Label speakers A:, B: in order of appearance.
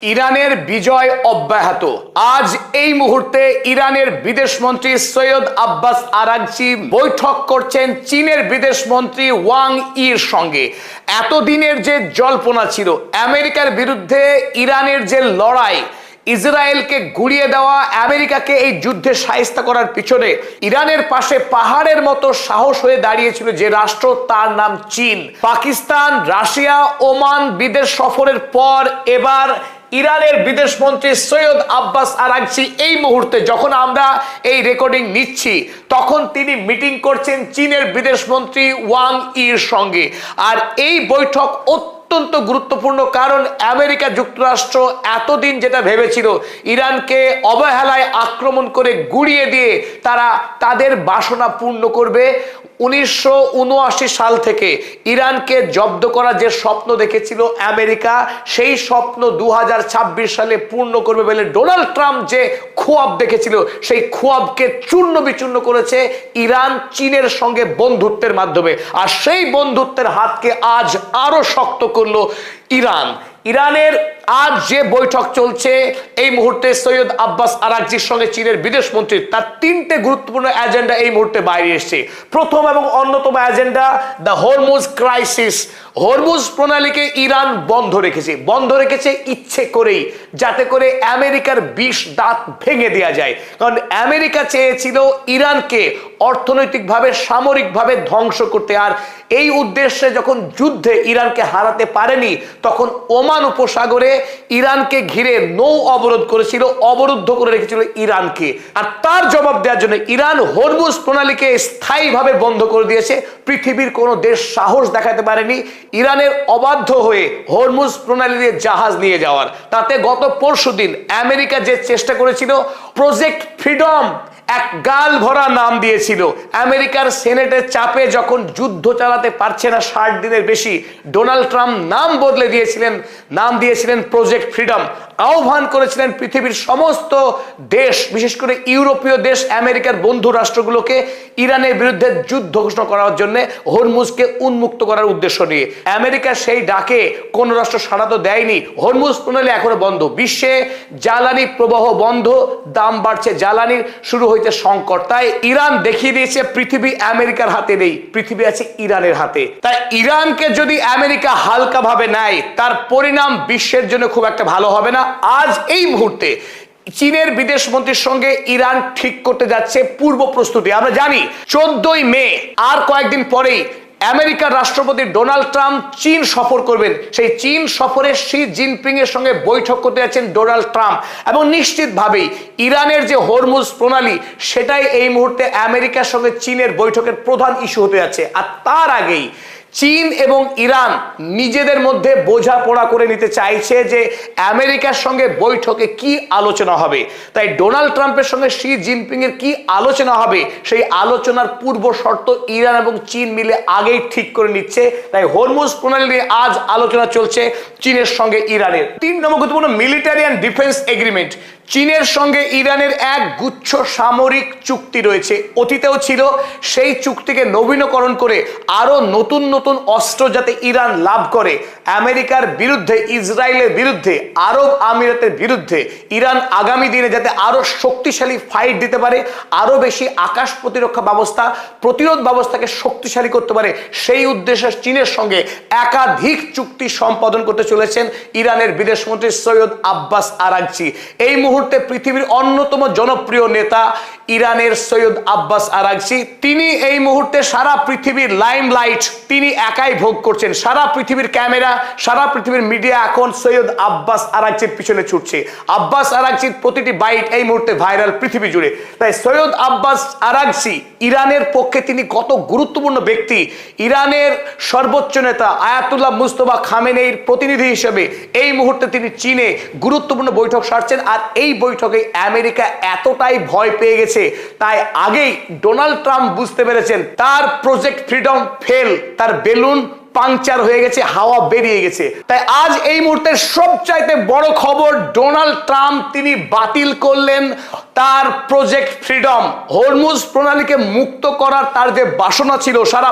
A: ইরানের বিজয় অব্যাহত। আজ এই মুহূর্তে ইরানের বিদেশমন্ত্রী সৈয়দ আব্বাস আরাগচি বৈঠক করছেন চীনের বিদেশমন্ত্রী ওয়াং ইর সঙ্গে। এতদিনের যে জল্পনা ছিল আমেরিকার বিরুদ্ধে ইরানের যে লড়াই, ইসরায়েলকে গুড়িয়ে দেওয়া, আমেরিকাকে এই যুদ্ধে শায়েস্তা করার পিছনে ইরানের পাশে পাহাড়ের মতো সাহস হয়ে দাঁড়িয়েছিল যে রাষ্ট্র, তার নাম চীন। পাকিস্তান, রাশিয়া, ওমান বিদেশ সফরের পর এবার ইরানের বিদেশমন্ত্রী সৈয়দ আব্বাস আরাগচি এই মুহূর্তে যখন আমরা এই রেকর্ডিং নিচ্ছি তখন তিনি মিটিং করছেন চীনের বিদেশমন্ত্রী ওয়াং ইর সঙ্গে। আর এই বৈঠক অত্যন্ত গুরুত্বপূর্ণ, কারণ আমেরিকা যুক্তরাষ্ট্র এতদিন যেটা ভেবেছিল ইরানকে অবহেলায় আক্রমণ করে গুড়িয়ে দিয়ে তারা তাদের বাসনা পূর্ণ করবে, 1979 সাল থেকে ইরানকে জব্দ করার যে স্বপ্ন দেখেছিল আমেরিকা, সেই স্বপ্ন 2026 সালে পূর্ণ করবে বলে ডোনাল্ড ট্রাম্প যে খোয়াব দেখেছিল সেই খোয়াবকে চূর্ণ বিচূর্ণ করেছে ইরান চীনের সঙ্গে বন্ধুত্বের মাধ্যমে। আর সেই বন্ধুত্বের হাতকে আজ আরো শক্ত করলো ইরান। ইরানের আজ যে বৈঠক চলছে এই মুহূর্তে সৈয়দ আব্বাস আরাগচির সঙ্গে চীনের বিদেশমন্ত্রী, তার তিনটে গুরুত্বপূর্ণ এজেন্ডা এই মুহূর্তে বাইরে এসেছে। প্রথম এবং অন্যতম agenda the Hormuz crisis. Hormuz প্রণালীকে ইরান বন্ধ রেখেছে ইচ্ছে করেই, যাতে করে আমেরিকার বিষ দাঁত ভেঙে দেওয়া যায়। কারণ আমেরিকা চেয়েছিল ইরানকে অর্থনৈতিকভাবে, সামরিকভাবে ধ্বংস করতে। আর এই উদ্দেশ্যে যখন যুদ্ধে ইরানকে হারাতে পারেনি তখন ওমান উপসাগরে ইরানকে ঘিরে নৌ অবরোধ করেছিল, অবরুদ্ধ করে রেখেছিল ইরানকে। আর তার জবাব দেওয়ার জন্য ইরান হরমুজ প্রণালীকে স্থায়ীভাবে বন্ধ করে দিয়েছে। পৃথিবীর কোনো দেশ সাহস দেখাতে পারেনি ইরানের অবাধ্য হয়ে হরমুজ প্রণালী দিয়ে জাহাজ নিয়ে যাওয়ার। তাতে গত পরশুদিন আমেরিকা যে চেষ্টা করেছিল প্রজেক্ট ফ্রিডম, এক গাল ভরা নাম দিয়েছিল। আমেরিকার সেনেটের চাপে যখন যুদ্ধ চালাতে পারছে না 60 দিনের বেশি, ডোনাল্ড ট্রাম্প নাম বদলে দিয়েছিলেন প্রজেক্ট ফ্রিডম। আহ্বান করেছিলেন পৃথিবীর সমস্ত দেশ, বিশেষ করে ইউরোপীয় দেশ, আমেরিকার বন্ধু রাষ্ট্রগুলোকে ইরানের বিরুদ্ধে যুদ্ধ ঘোষণা করার জন্য, হরমুজকে উন্মুক্ত করার উদ্দেশ্য নিয়ে। আমেরিকা সেই ডাকে কোন রাষ্ট্র সাড়া তো দেয়নি। হরমুজ প্রণালী এখনো বন্ধ, বিশ্বে জ্বালানি প্রবাহ বন্ধ, দাম বাড়ছে জ্বালানির, শুরু হইতে সংকট। তাই ইরান দেখিয়ে দিয়েছে পৃথিবী আমেরিকার হাতে নেই, পৃথিবী আছে ইরানের হাতে। তাই ইরানকে যদি আমেরিকা হালকা ভাবে নেয় তার পরিণাম বিশ্বের জন্য খুব একটা ভালো হবে না। আজ এই মুহূর্তে চীনের বিদেশমন্ত্রীর সঙ্গে ইরান ঠিক করতে যাচ্ছে পূর্ব প্রস্তুতি। আমরা জানি 14 মে, আর কয়েকদিন পরেই আমেরিকার রাষ্ট্রপতি ডোনাল্ড ট্রাম্প চীন সফর করবেন। সেই চীন সফরে শি জিনপিং এর সঙ্গে বৈঠক করতে যাচ্ছেন ডোনাল্ড ট্রাম্প। এবং নিশ্চিতভাবেই ইরানের যে হরমুজ প্রণালী, সেটাই এই মুহূর্তে আমেরিকার সঙ্গে চীনের বৈঠকের প্রধান ইস্যু হতে যাচ্ছে। আর তার আগেই চীন এবং ইরান নিজেদের মধ্যে বোঝাপড়া করে নিতে চাইছে যে আমেরিকার সঙ্গে বৈঠকে কি আলোচনা হবে। তাই ডোনাল্ড ট্রাম্পের সঙ্গে শি জিনপিং এর কি আলোচনা হবে, সেই আলোচনার পূর্ব শর্ত ইরান এবং চীন মিলে আগেই ঠিক করে নিচ্ছে। তাই হরমুজ প্রণালী নিয়ে আজ আলোচনা চলছে চীনের সঙ্গে ইরানের। 3 নম্বর গুরুত্বপূর্ণ মিলিটারি অ্যান্ড ডিফেন্স এগ্রিমেন্ট। চীনের সঙ্গে ইরানের এক গুচ্ছ সামরিক চুক্তি রয়েছে, অতীতেও ছিল। সেই চুক্তিকে নবীনকরণ করে আরো নতুন নতুন অস্ত্র যাতে ইরান লাভ করে, আমেরিকার বিরুদ্ধে, ইসরায়েলের বিরুদ্ধে, আরব আমিরাতের বিরুদ্ধে ইরান আগামী দিনে যাতে আরো শক্তিশালী ফাইট দিতে পারে, আরো বেশি আকাশ প্রতিরক্ষা ব্যবস্থা, প্রতিরোধ ব্যবস্থাকে শক্তিশালী করতে পারে, সেই উদ্দেশ্যে চীনের সঙ্গে একাধিক চুক্তি সম্পাদন করতে চলেছেন ইরানের বিদেশমন্ত্রী সৈয়দ আব্বাস আরাগচি। এই মুহূর্তে পৃথিবীর অন্যতম জনপ্রিয় নেতা ইরানের সৈয়দ আব্বাস আরাগচি, তিনি এই মুহূর্তে সারা পৃথিবীর লাইমলাইট তিনি একাই ভোগ করছেন। সারা পৃথিবীর ক্যামেরা, সারা পৃথিবীর মিডিয়া এখন সৈয়দ আব্বাস আরাগচির পিছনে ছুটছে। আব্বাস আরাগচির প্রতিটি বাইট এই মুহূর্তে ভাইরাল পৃথিবী জুড়ে। তাই সৈয়দ আব্বাস আরাগচি ইরানের পক্ষে তিনি কত গুরুত্বপূর্ণ ব্যক্তি। ইরানের সর্বোচ্চ নেতা আয়াতুল্লাহ মুস্তফা খামেনেইর প্রতিনিধি হিসেবে এই মুহূর্তে তিনি চীনে গুরুত্বপূর্ণ বৈঠক সারছেন। আর এই বৈঠকে আমেরিকা এতটাই ভয় পেয়ে গেছে, তাই আগেই ডোনাল্ড ট্রাম্প বুঝতে পেরেছেন তার প্রজেক্ট ফ্রিডম ফেল, তার বেলুন পাংচার হয়ে গেছে, হাওয়া বেরিয়ে গেছে। তাই আজ এই মুহূর্তে সবচাইতে বড় খবর, ডোনাল্ড ট্রাম্প তিনি বাতিল করলেন তার প্রজেক্ট ফ্রিডম। হরমুজ প্রণালীকে মুক্ত করার তার যে বাসনা ছিল সারা